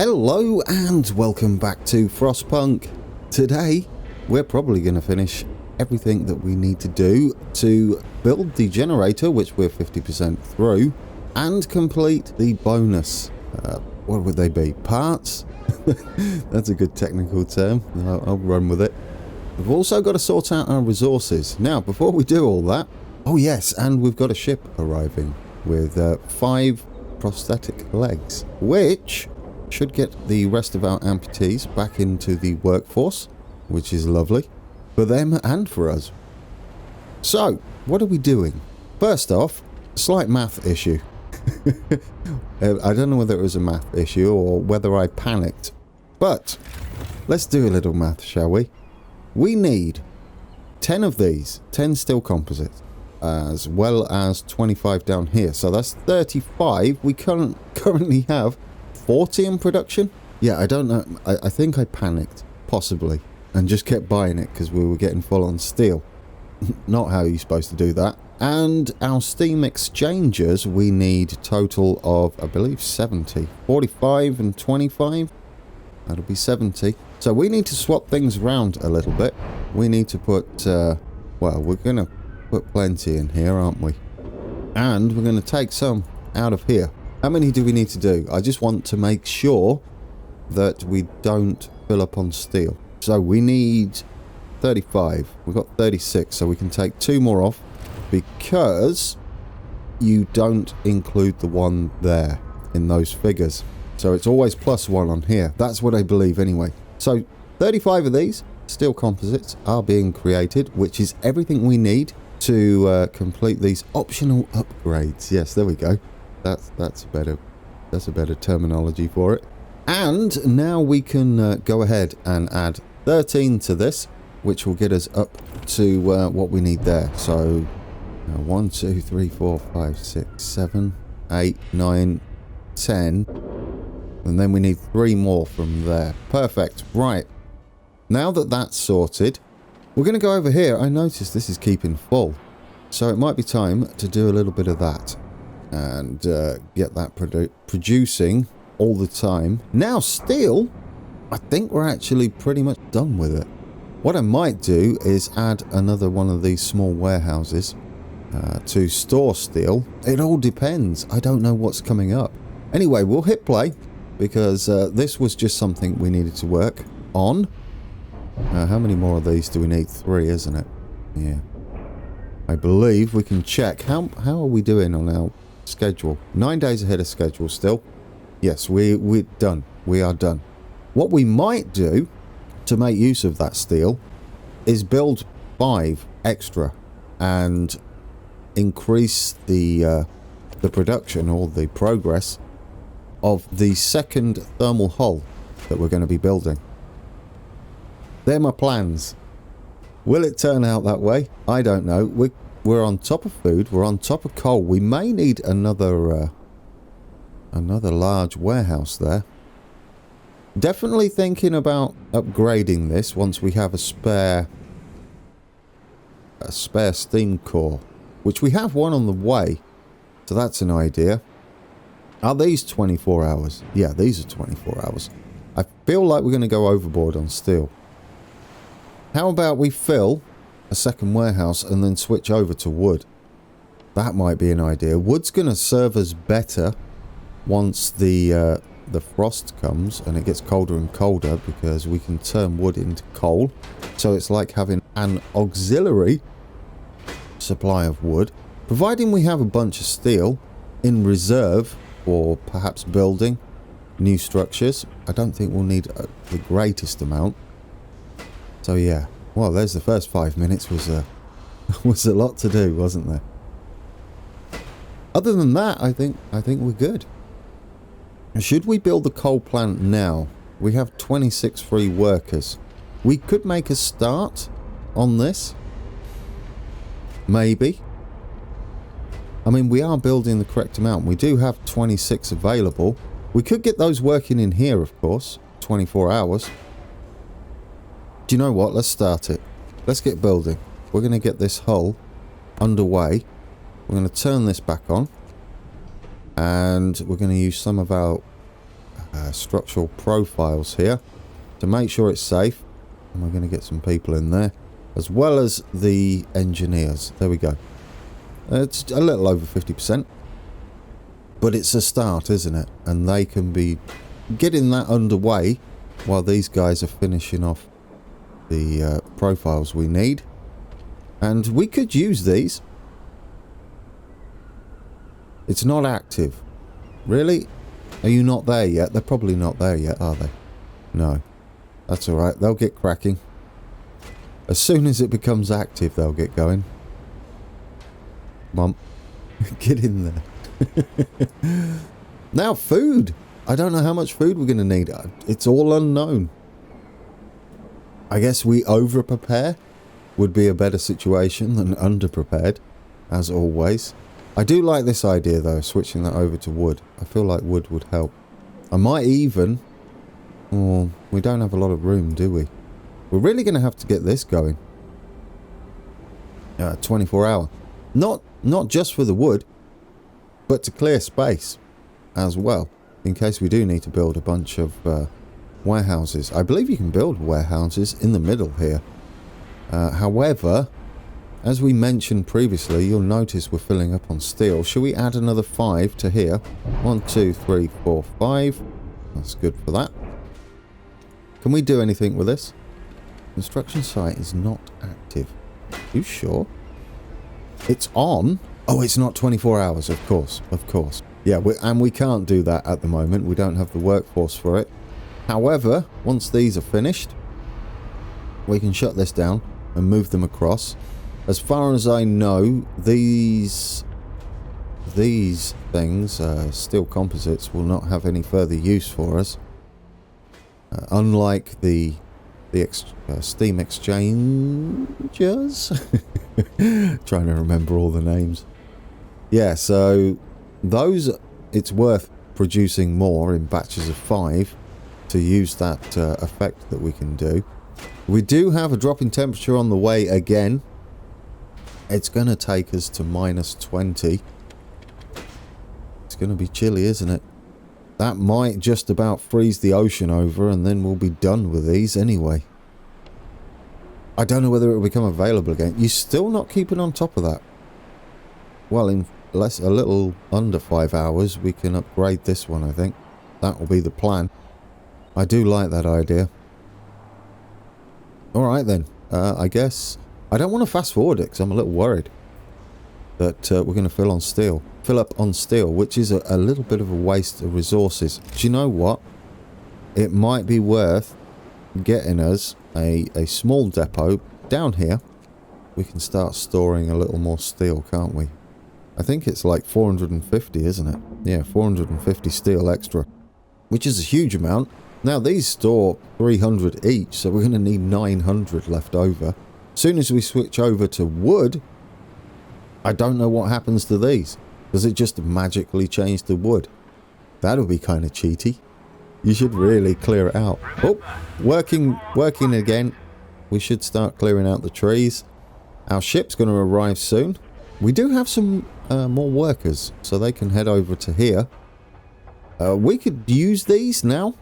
Hello and welcome back to Frostpunk. Today we're probably going to finish everything that we need to do to build the generator, which we're 50% through, and complete the bonus. What would they be? Parts? That's a good technical term. I'll run with it. We've also got to sort out our resources. Now, before we do all that, oh yes, and we've got a ship arriving with 5 prosthetic legs, which should get the rest of our amputees back into the workforce, which is lovely for them and for us. So, what are we doing? First off, slight math issue. I don't know whether it was a math issue or whether I panicked, but let's do a little math, shall we? We need 10 of these, 10 steel composites, as well as 25 down here. So that's 35. We currently have 40 in production. Yeah, I don't know. I think I panicked, possibly, and just kept buying it because we were getting full on steel. Not how you're supposed to do that. And our steam exchangers, we need a total of, I believe, 70. 45 and 25. That'll be 70. So we need to swap things around a little bit. We need to put, well, we're going to put plenty in here, aren't we? And we're going to take some out of here. How many do we need to do? I just want to make sure that we don't fill up on steel. So we need 35. We've got 36, so we can take 2 more off because you don't include the one there in those figures. So it's always +1 on here. That's what I believe anyway. So 35 of these steel composites are being created, which is everything we need to complete these optional upgrades. Yes, there we go. That's a better terminology for it. And now we can go ahead and add 13 to this, which will get us up to what we need there. So 1, 2, 3, 4, 5, 6, 7, 8, 9, 10. And then we need 3 more from there. Perfect. Right. Now that that's sorted, we're going to go over here. I noticed this is keeping full. So it might be time to do a little bit of that. And get that producing all the time. Now steel, I think we're actually pretty much done with it. What I might do is add another one of these small warehouses to store steel. It all depends. I don't know what's coming up. Anyway, we'll hit play because this was just something we needed to work on. How many more of these do we need? 3, isn't it? Yeah. I believe we can check. How are we doing on our schedule? 9 days ahead of schedule still. Yes, we're done. We are done. What we might do to make use of that steel is build 5 extra and increase the production or the progress of the second thermal hull that we're going to be building. They're my plans. Will it turn out that way? I don't know. We're on top of food. We're on top of coal. We may need another large warehouse there. Definitely thinking about upgrading this once we have a spare steam core, which we have one on the way. So that's an idea. Are these 24 hours? Yeah, these are 24 hours. I feel like we're going to go overboard on steel. How about we fill a second warehouse and then switch over to wood? That might be an idea. Wood's going to serve us better once the frost comes and it gets colder and colder because we can turn wood into coal. So it's like having an auxiliary supply of wood, providing we have a bunch of steel in reserve for perhaps building new structures. I don't think we'll need the greatest amount. So yeah, well, there's the first 5 minutes was a lot to do, wasn't there? Other than that, I think we're good. Should we build the coal plant now? We have 26 free workers. We could make a start on this. Maybe. I mean, we are building the correct amount. We do have 26 available. We could get those working in here, of course. 24 hours. Do you know what? Let's start it. Let's get building. We're going to get this hull underway. We're going to turn this back on. And we're going to use some of our structural profiles here to make sure it's safe. And we're going to get some people in there, as well as the engineers. There we go. It's a little over 50%. But it's a start, isn't it? And they can be getting that underway while these guys are finishing off the profiles we need. And we could use these. It's not active. Really? Are you not there yet? They're probably not there yet, are they? No. That's alright. They'll get cracking. As soon as it becomes active, they'll get going. Come on. Get in there. Now, food. I don't know how much food we're going to need. It's all unknown. I guess we over-prepare would be a better situation than under-prepared, as always. I do like this idea, though, switching that over to wood. I feel like wood would help. I might even... Oh, we don't have a lot of room, do we? We're really going to have to get this going. 24 hour. Not just for the wood, but to clear space as well, in case we do need to build a bunch of warehouses. I believe you can build warehouses in the middle here. However, as we mentioned previously, you'll notice we're filling up on steel. Shall we add another 5 to here? 1, 2, 3, 4, 5. That's good for that. Can we do anything with this? Construction site is not active. You sure? It's on. Oh, it's not 24 hours, of course. Of course. Yeah, and we can't do that at the moment. We don't have the workforce for it. However, once these are finished, we can shut this down and move them across. As far as I know, these things, steel composites, will not have any further use for us. Unlike the steam exchangers. Trying to remember all the names. Yeah, so those, it's worth producing more in batches of 5 to use that effect that we can do. We do have a drop in temperature on the way again. It's going to take us to -20. It's going to be chilly, isn't it? That might just about freeze the ocean over, and then we'll be done with these anyway. I don't know whether it will become available again. You're still not keeping on top of that. Well, in a little under 5 hours, we can upgrade this one, I think. That will be the plan. I do like that idea. Alright then. I guess... I don't want to fast forward it, because I'm a little worried that we're going to fill up on steel, which is a little bit of a waste of resources. Do you know what? It might be worth getting us a small depot down here. We can start storing a little more steel, can't we? I think it's like 450, isn't it? Yeah, 450 steel extra, which is a huge amount. Now, these store 300 each, so we're going to need 900 left over. As soon as we switch over to wood, I don't know what happens to these. Does it just magically change the wood? That'll be kind of cheaty. You should really clear it out. Oh, working again. We should start clearing out the trees. Our ship's going to arrive soon. We do have some more workers, so they can head over to here. We could use these now.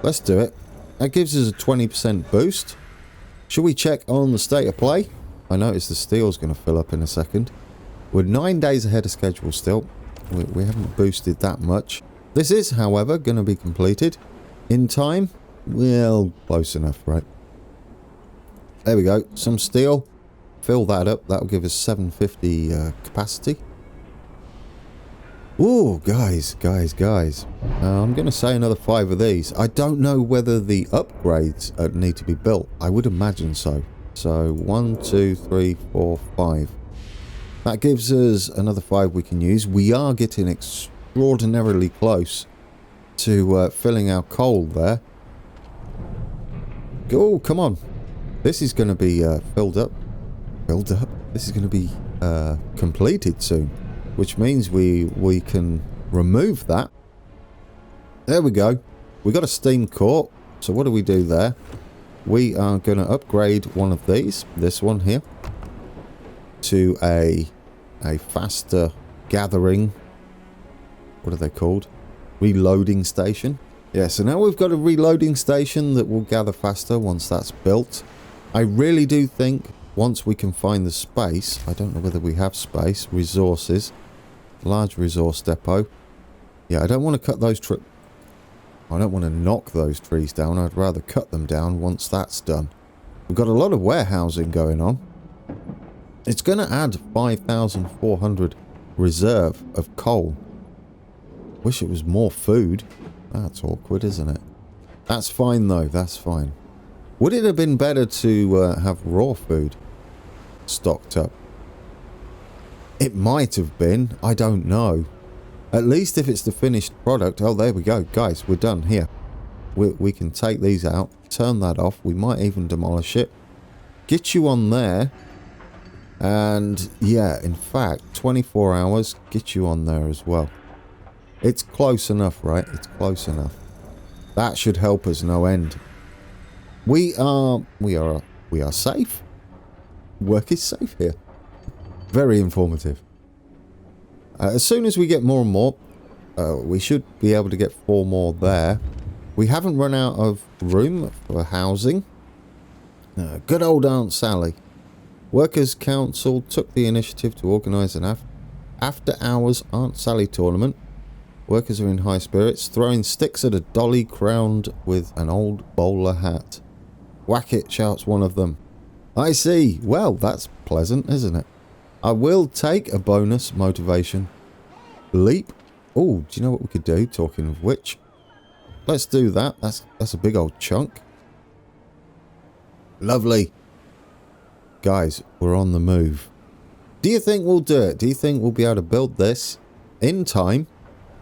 Let's do it. That gives us a 20% boost. Should we check on the state of play? I notice the steel's going to fill up in a second. We're 9 days ahead of schedule still. We haven't boosted that much. This is, however, going to be completed in time. Well, close enough, right? There we go. Some steel. Fill that up. That'll give us 750 capacity. Ooh, guys. I'm going to say another 5 of these. I don't know whether the upgrades need to be built. I would imagine so. So, 1, 2, 3, 4, 5. That gives us another 5 we can use. We are getting extraordinarily close to filling our coal there. Oh, come on. This is going to be filled up. This is going to be completed soon. Which means we can remove that. There we go. We got a steam core. So what do we do there? We are going to upgrade one of these, this one here, to a faster gathering. What are they called? Reloading station. Yeah, so now we've got a reloading station that will gather faster once that's built. I really do think once we can find the space, I don't know whether we have space, resources, large resource depot. Yeah, I don't want to cut those I don't want to knock those trees down. I'd rather cut them down once that's done. We've got a lot of warehousing going on. It's going to add 5,400 reserve of coal. Wish it was more food. That's awkward, isn't it? That's fine though, that's fine. Would it have been better to have raw food stocked up? It might have been, I don't know. At least if it's the finished product. Oh, there we go. Guys, we're done here. We can take these out, turn that off. We might even demolish it. Get you on there. And yeah, in fact, 24 hours, get you on there as well. It's close enough, right? It's close enough. That should help us no end. We are safe. Work is safe here. Very informative. As soon as we get more and more, we should be able to get 4 more there. We haven't run out of room for housing. Good old Aunt Sally. Workers' Council took the initiative to organise an after-hours Aunt Sally tournament. Workers are in high spirits, throwing sticks at a dolly crowned with an old bowler hat. Whack it, shouts one of them. I see. Well, that's pleasant, isn't it? I will take a bonus motivation leap. Oh, do you know what we could do? Talking of which, let's do that. That's a big old chunk. Lovely. Guys, we're on the move. Do you think we'll do it? Do you think we'll be able to build this in time,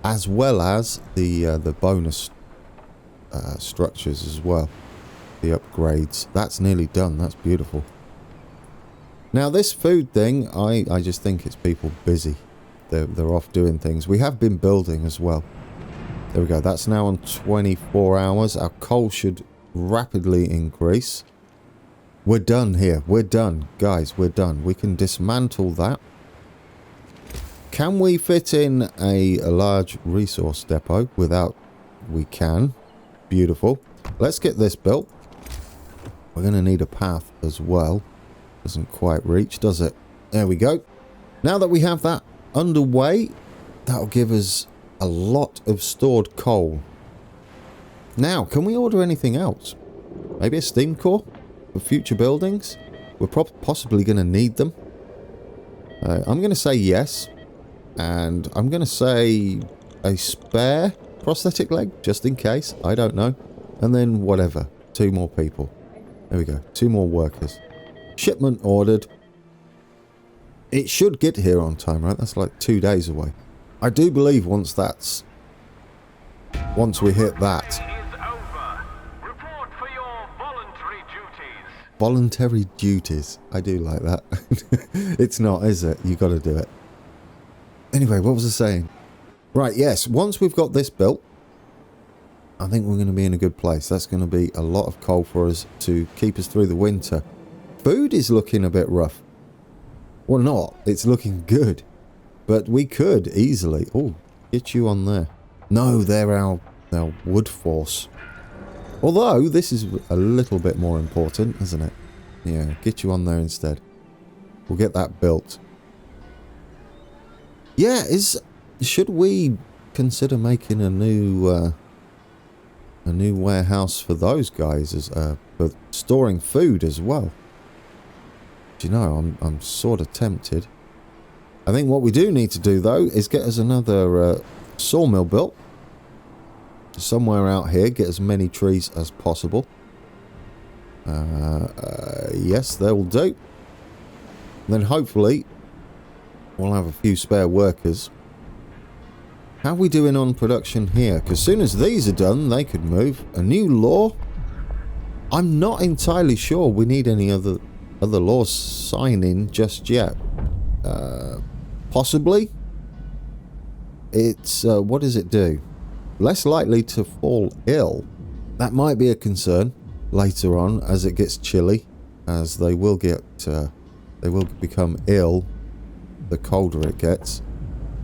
as well as the bonus structures as well? The upgrades. That's nearly done. That's beautiful. Now this food thing, I just think it's people busy. They're off doing things. We have been building as well. There we go. That's now on 24 hours. Our coal should rapidly increase. We're done here. We're done. Guys, we're done. We can dismantle that. Can we fit in a large resource depot without... We can. Beautiful. Let's get this built. We're going to need a path as well. Doesn't quite reach, does it? There we go. Now that we have that underway, that'll give us a lot of stored coal. Now, can we order anything else? Maybe a steam core for future buildings? We're possibly going to need them. I'm going to say yes. And I'm going to say a spare prosthetic leg, just in case. I don't know. And then whatever. 2 more people. There we go. 2 more workers. Shipment ordered. It should get here on time, right? That's like 2 days away. I do believe once we hit that. Report for your voluntary duties. Voluntary duties. I do like that. It's not, is it? You got to do it. Anyway, what was I saying? Right, yes. Once we've got this built, I think we're going to be in a good place. That's going to be a lot of coal for us to keep us through the winter. Food is looking a bit rough. Well, not. It's looking good. But we could easily... Oh, get you on there. No, they're our wood force. Although, this is a little bit more important, isn't it? Yeah, get you on there instead. We'll get that built. Yeah, should we consider making a new warehouse for those guys as for storing food as well? Do you know, I'm sort of tempted. I think what we do need to do though is get us another sawmill built somewhere out here. Get as many trees as possible. Yes, they will do. And then hopefully we'll have a few spare workers. How are we doing on production here? Because as soon as these are done, they could move. A new law? I'm not entirely sure we need any other laws signing just yet. Possibly. It's, what does it do? Less likely to fall ill. That might be a concern later on as it gets chilly. As they will become ill the colder it gets.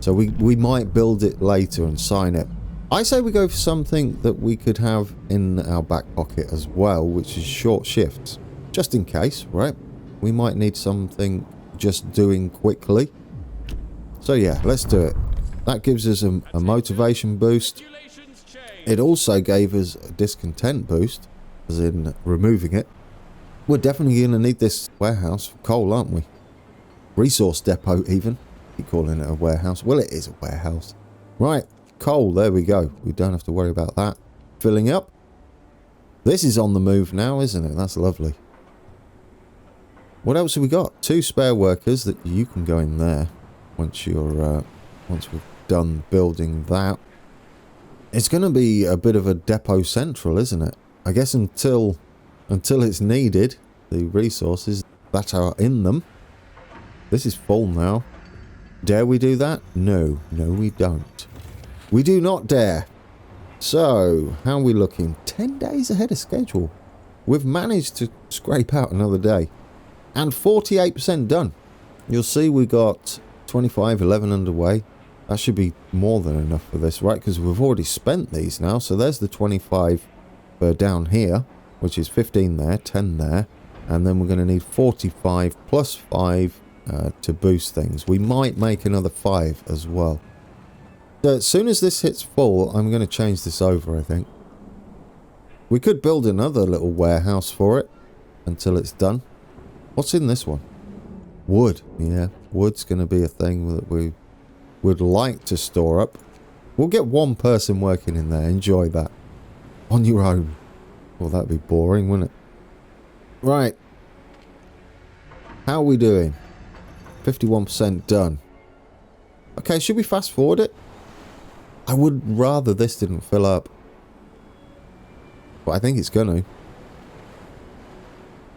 So we might build it later and sign it. I say we go for something that we could have in our back pocket as well, which is short shifts. Just in case, right? We might need something just doing quickly. So yeah, let's do it. That gives us a motivation boost. It also gave us a discontent boost, as in removing it. We're definitely going to need this warehouse for coal, aren't we? Resource depot even. Keep calling it a warehouse. Well, it is a warehouse. Right, coal, there we go. We don't have to worry about that. Filling up. This is on the move now, isn't it? That's lovely. What else have we got? 2 spare workers that you can go in there once you're once we've done building that. It's going to be a bit of a depot central, isn't it? I guess until it's needed, the resources that are in them. This is full now. Dare we do that? No, we don't. We do not dare. So, how are we looking? 10 days ahead of schedule. We've managed to scrape out another day. And 48% done. You'll see we got 25:11 underway. That should be more than enough for this, right? Because we've already spent these now. So there's the 25 down here, which is 15 there, 10 there. And then we're going to need 45 plus 5 to boost things. We might make another 5 as well. So as soon as this hits full, I'm going to change this over, I think. We could build another little warehouse for it until it's done. What's in this one? Wood. Yeah, wood's going to be a thing that we would like to store up. We'll get one person working in there. Enjoy that. On your own. Well, that'd be boring, wouldn't it? Right. How are we doing? 51% done. Okay, should we fast forward it? I would rather this didn't fill up. But I think it's gonna.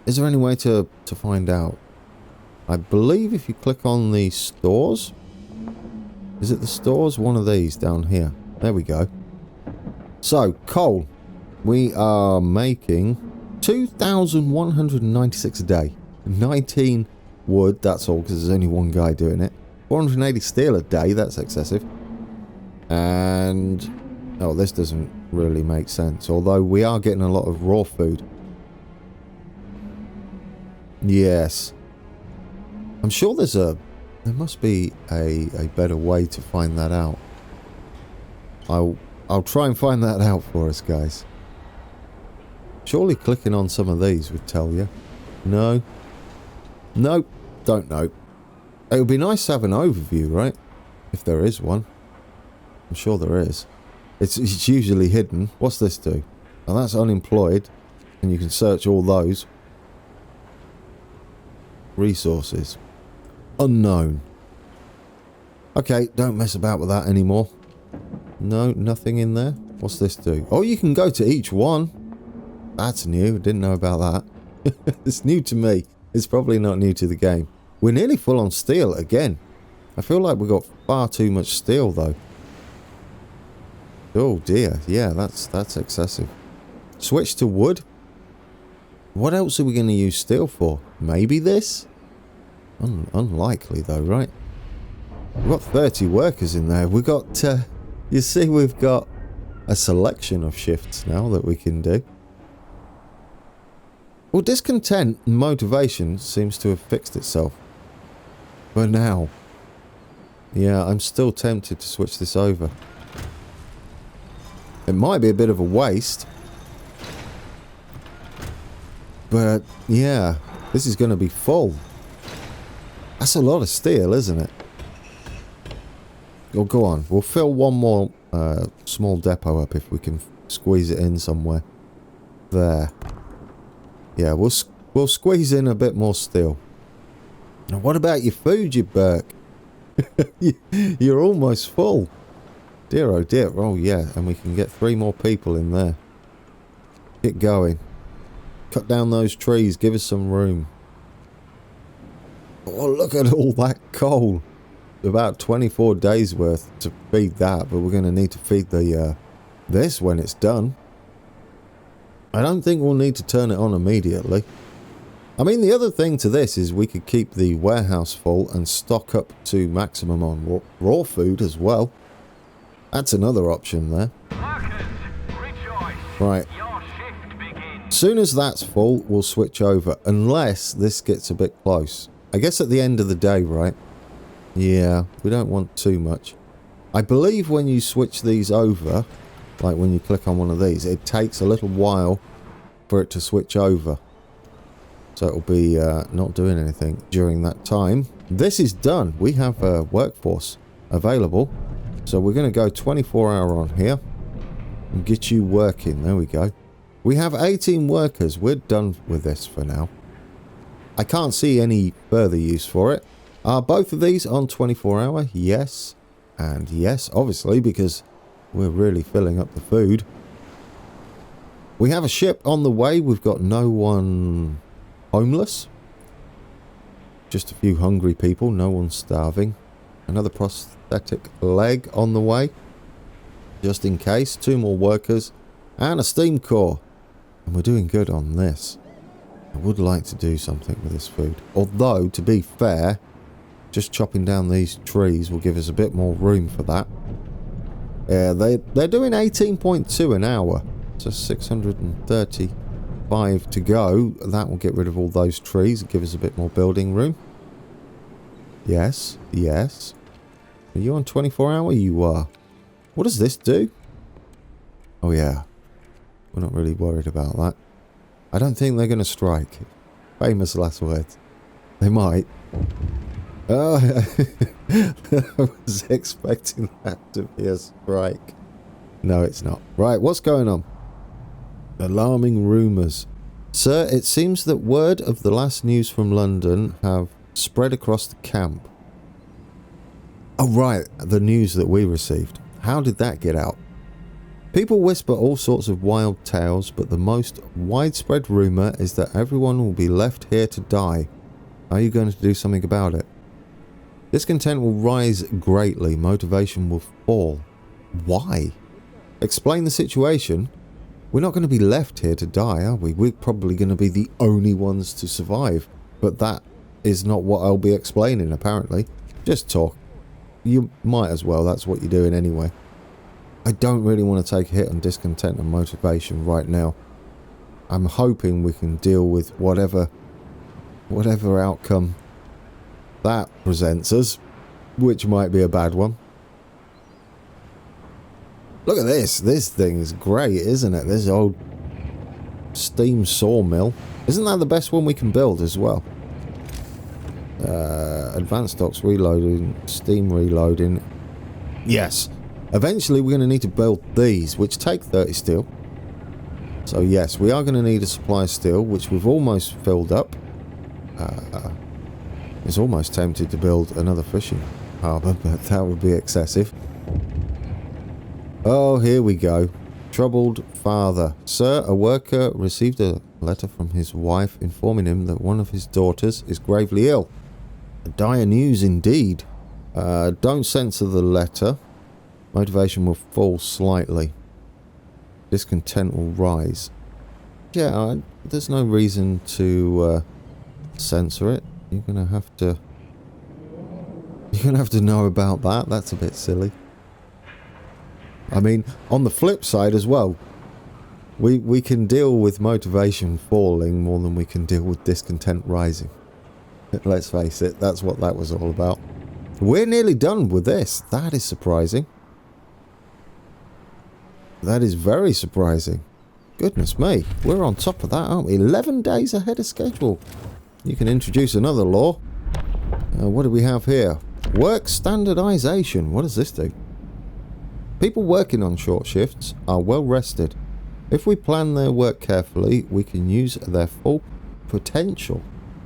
Is there any way to find out? I believe if you click on the stores. Is it the stores? One of these down here. There we go. So, coal. We are making 2,196 a day. 19 wood, that's all, because there's only one guy doing it. 480 steel a day, that's excessive. And... oh, this doesn't really make sense. Although we are getting a lot of raw food. Yes. I'm sure there must be a better way to find that out. I'll try and find that out for us, guys. Surely clicking on some of these would tell you. No. Nope. Don't know. It would be nice to have an overview, right? If there is one. I'm sure there is. It's usually hidden. What's this do? Now that's unemployed. And you can search all those. Resources. Unknown. Okay, don't mess about with that anymore. No, nothing in there. What's this do? Oh, you can go to each one. That's new. Didn't know about that. It's new to me. It's probably not new to the game. We're nearly full on steel again. I feel like we got far too much steel though. Oh dear. Yeah, that's excessive. Switch to wood. What else are we going to use steel for? Maybe this? Unlikely though, right? We've got 30 workers in there. We've got, you see, we've got a selection of shifts now that we can do. Well, discontent and motivation seems to have fixed itself. For now. Yeah, I'm still tempted to switch this over. It might be a bit of a waste. But, yeah, this is going to be full. That's a lot of steel, isn't it? Well, go on. We'll fill one more small depot up if we can squeeze it in somewhere. There. Yeah, we'll squeeze in a bit more steel. Now, what about your food, you Burke? You're almost full. Dear, oh dear. Oh, yeah, and we can get 3 more people in there. Get going. Cut down those trees. Give us some room. Oh, look at all that coal. About 24 days worth to feed that, but we're going to need to feed the this when it's done. I don't think we'll need to turn it on immediately. I mean, the other thing to this is we could keep the warehouse full and stock up to maximum on raw food as well. That's another option there. Right. Your shift begins. Soon as that's full, we'll switch over. Unless this gets a bit close. I guess at the end of the day, right? Yeah, we don't want too much. I believe when you switch these over, like when you click on one of these, it takes a little while for it to switch over. So it'll be not doing anything during that time. This is done. We have a workforce available. So we're going to go 24-hour on here and get you working. There we go. We have 18 workers. We're done with this for now. I can't see any further use for it. Are both of these on 24-hour? Yes. And yes, obviously, because we're really filling up the food. We have a ship on the way. We've got no one homeless. Just a few hungry people. No one starving. Another prosthetic leg on the way. Just in case. 2 more workers. And a steam core. And we're doing good on this. I would like to do something with this food. Although, to be fair, just chopping down these trees will give us a bit more room for that. Yeah, they're doing 18.2 an hour. So 635 to go. That will get rid of all those trees and give us a bit more building room. Yes, yes. Are you on 24-hour? You are. What does this do? Oh yeah. We're not really worried about that. I don't think they're going to strike. Famous last words. They might. Oh, I was expecting that to be a strike. No, it's not. Right, what's going on? Alarming rumours. Sir, it seems that word of the last news from London have spread across the camp. Oh, right, the news that we received. How did that get out? People whisper all sorts of wild tales, but the most widespread rumour is that everyone will be left here to die. Are you going to do something about it? Discontent will rise greatly. Motivation will fall. Why? Explain the situation. We're not going to be left here to die, are we? We're probably going to be the only ones to survive. But that is not what I'll be explaining, apparently. Just talk. You might as well. That's what you're doing anyway. I don't really want to take a hit on discontent and motivation right now. I'm hoping we can deal with whatever outcome that presents us, which might be a bad one. Look at this. This thing is great, isn't it? This old steam sawmill. Isn't that the best one we can build as well? Advanced docks reloading, steam reloading. Yes. Eventually we're going to need to build these, which take 30 steel. So yes, we are going to need a supply of steel, which we've almost filled up. It's almost tempted to build another fishing harbour, but that would be excessive. Oh, here we go. Troubled father. Sir, a worker received a letter from his wife informing him that one of his daughters is gravely ill. Dire news indeed. Don't censor the letter. Motivation will fall slightly. Discontent will rise. Yeah, there's no reason to censor it. You're gonna have to know about that. That's a bit silly. I mean, on the flip side as well, we can deal with motivation falling more than we can deal with discontent rising. Let's face it, that's what that was all about. We're nearly done with this. That is surprising. That is very surprising. Goodness me, we're on top of that, aren't we? 11 days ahead of schedule. You can introduce another law. What do we have here? Work standardization. What does this do? People working on short shifts are well rested. If we plan their work carefully, we can use their full potential.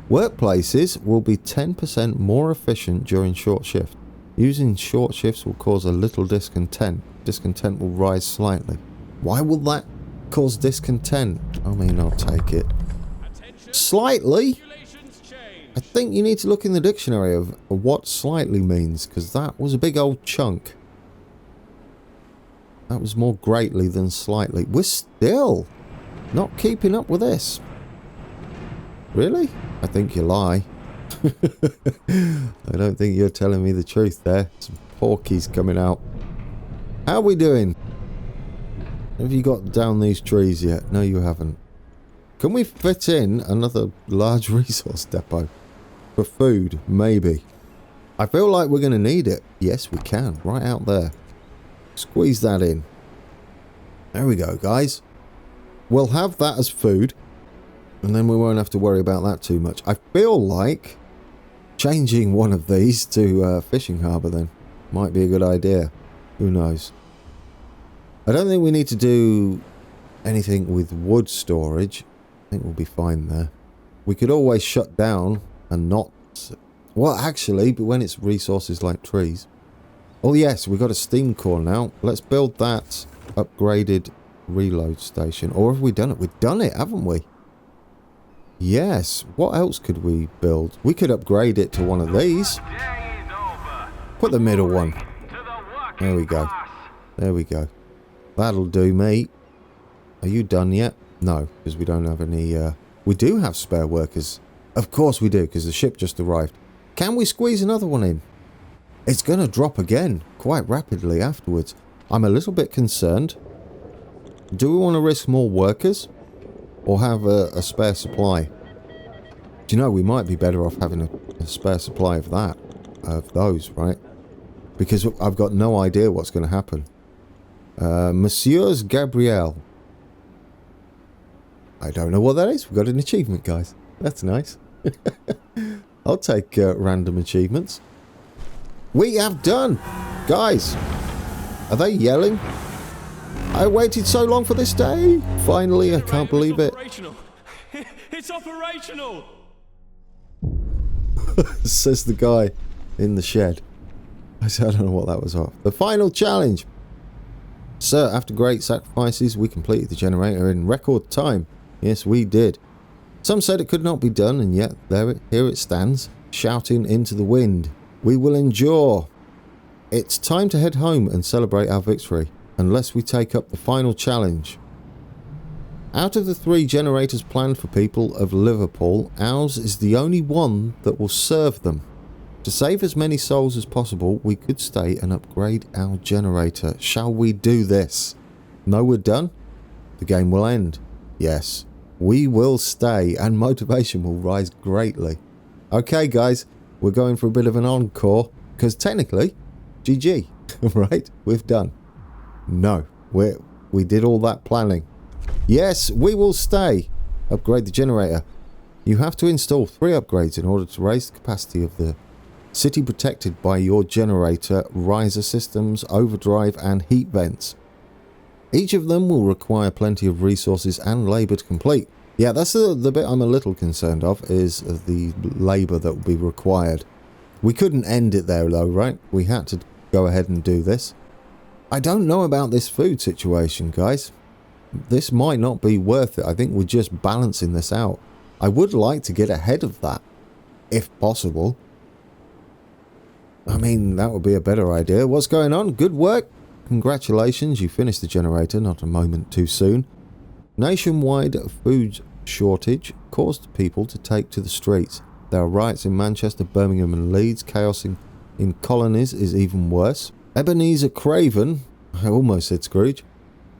Workplaces will be 10% more efficient during short shift. Using short shifts will cause a little discontent. Discontent will rise slightly. Why will that cause discontent? I mean, I'll take it. Slightly? I think you need to look in the dictionary of what slightly means, because that was a big old chunk. That was more greatly than slightly. We're still not keeping up with this. Really? I think you lie. I don't think you're telling me the truth there. Some porkies coming out. How are we doing? Have you got down these trees yet? No, you haven't. Can we fit in another large resource depot? For food, maybe. I feel like we're going to need it. Yes, we can. Right out there. Squeeze that in. There we go, guys. We'll have that as food. And then we won't have to worry about that too much. I feel like changing one of these to fishing harbour then might be a good idea. Who knows? I don't think we need to do anything with wood storage. I think we'll be fine there. We could always shut down and not... Well, actually, but when it's resources like trees. Oh yes, we've got a steam core now. Let's build that upgraded reload station. Or have we done it? We've done it, haven't we? Yes. What else could we build? We could upgrade it to one of these. Put the middle one. There we go. There we go. That'll do me. Are you done yet? No, because we don't have any... We do have spare workers. Of course we do, because the ship just arrived. Can we squeeze another one in? It's going to drop again, quite rapidly afterwards. I'm a little bit concerned. Do we want to risk more workers? Or have a spare supply? Do you know, we might be better off having a spare supply of that. Of those, right? Because I've got no idea what's going to happen. Monsieur's Gabriel. I don't know what that is. We've got an achievement, guys. That's nice. I'll take random achievements. We have done! Guys! Are they yelling? I waited so long for this day! Finally, I can't believe it. It's operational! Says the guy in the shed. I don't know what that was off. The final challenge! Sir, after great sacrifices, we completed the generator in record time. Yes, we did. Some said it could not be done, and yet here it stands, shouting into the wind. We will endure. It's time to head home and celebrate our victory, unless we take up the final challenge. Out of the 3 generators planned for people of Liverpool, ours is the only one that will serve them. To save as many souls as possible, we could stay and upgrade our generator. Shall we do this? No, we're done? The game will end. Yes, we will stay and motivation will rise greatly. Okay, guys, we're going for a bit of an encore because technically, GG, right? We've done. No, we did all that planning. Yes, we will stay. Upgrade the generator. You have to install 3 upgrades in order to raise the capacity of the city protected by your generator, riser systems, overdrive and heat vents. Each of them will require plenty of resources and labour to complete. Yeah, that's the bit I'm a little concerned of, is the labour that will be required. We couldn't end it there though, right? We had to go ahead and do this. I don't know about this food situation, guys. This might not be worth it. I think we're just balancing this out. I would like to get ahead of that, if possible. I mean, that would be a better idea. What's going on? Good work. Congratulations, you finished the generator, not a moment too soon. Nationwide food shortage caused people to take to the streets. There are riots in Manchester, Birmingham and Leeds. Chaos in colonies is even worse. Ebenezer Craven, I almost said Scrooge,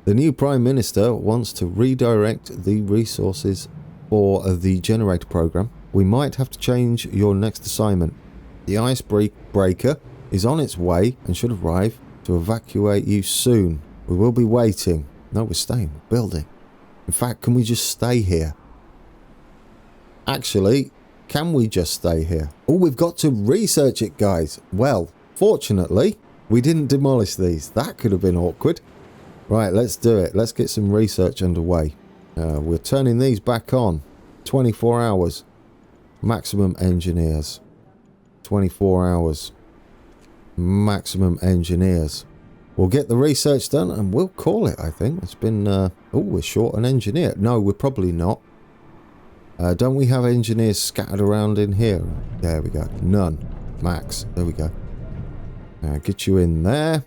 the new Prime Minister wants to redirect the resources for the generator program. We might have to change your next assignment. The icebreaker is on its way and should arrive to evacuate you soon. We will be waiting. No, we're staying. We're building. In fact, can we just stay here? Actually, can we just stay here? Oh, we've got to research it, guys. Well, fortunately, we didn't demolish these. That could have been awkward. Right, let's do it. Let's get some research underway. We're turning these back on. 24 hours. Maximum engineers. 24 hours. Maximum engineers. We'll get the research done and we'll call it, I think. It's been... oh, we're short an engineer. No, we're probably not. Don't we have engineers scattered around in here? There we go. None. Max. There we go. Get you in there.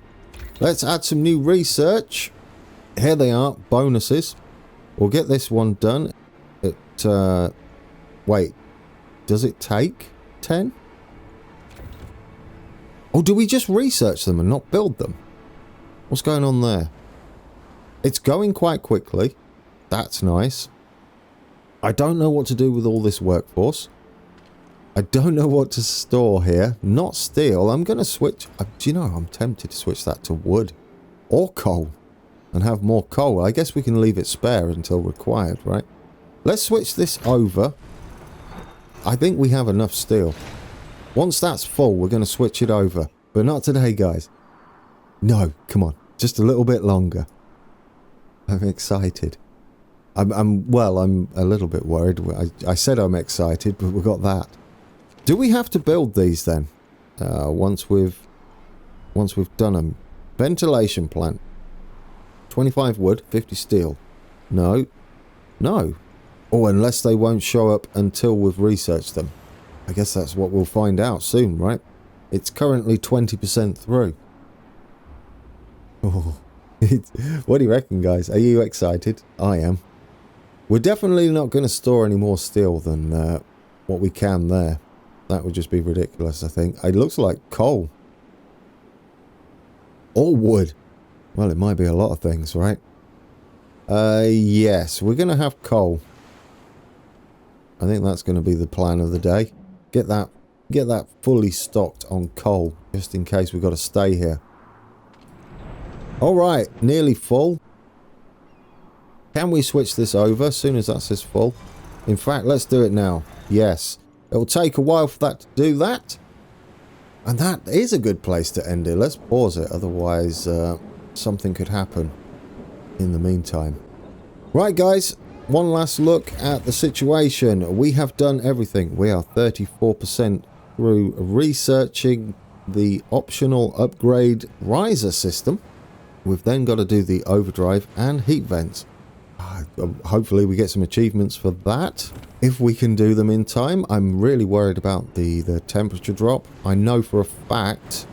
Let's add some new research. Here they are. Bonuses. We'll get this one done. Wait. Does it take 10? Oh, do we just research them and not build them? What's going on there? It's going quite quickly. That's nice. I don't know what to do with all this workforce. I don't know what to store here. Not steel. I'm going to switch. Do you know, I'm tempted to switch that to wood or coal and have more coal. I guess we can leave it spare until required, right? Let's switch this over. I think we have enough steel. Once that's full, we're going to switch it over. But not today, guys. No, come on. Just a little bit longer. I'm excited. I'm a little bit worried. I said I'm excited, but we got that. Do we have to build these then? Once we've done them. Ventilation plant. 25 wood, 50 steel. No. No. Oh, unless they won't show up until we've researched them. I guess that's what we'll find out soon, right? It's currently 20% through. Oh, what do you reckon, guys? Are you excited? I am. We're definitely not going to store any more steel than what we can there. That would just be ridiculous, I think. It looks like coal. Or wood. Well, it might be a lot of things, right? Yes, we're going to have coal. I think that's going to be the plan of the day. Get that fully stocked on coal, just in case we've got to stay here. Alright, nearly full. Can we switch this over as soon as that says full? In fact, let's do it now. Yes. It'll take a while for that to do that. And that is a good place to end it. Let's pause it, otherwise something could happen in the meantime. Right, guys. One last look at the situation. We have done everything. We are 34% through researching the optional upgrade riser system. We've then got to do the overdrive and heat vents. Hopefully we get some achievements for that. If we can do them in time. I'm really worried about the temperature drop. I know for a fact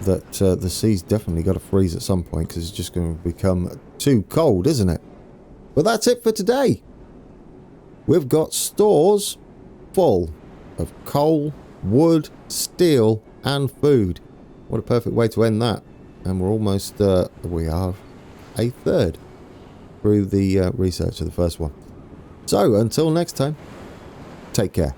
that the sea's definitely got to freeze at some point because it's just going to become too cold, isn't it? But that's it for today. We've got stores full of coal, wood, steel and food. What a perfect way to end that. And we're almost, we are a third through the research of the first one. So, until next time, take care.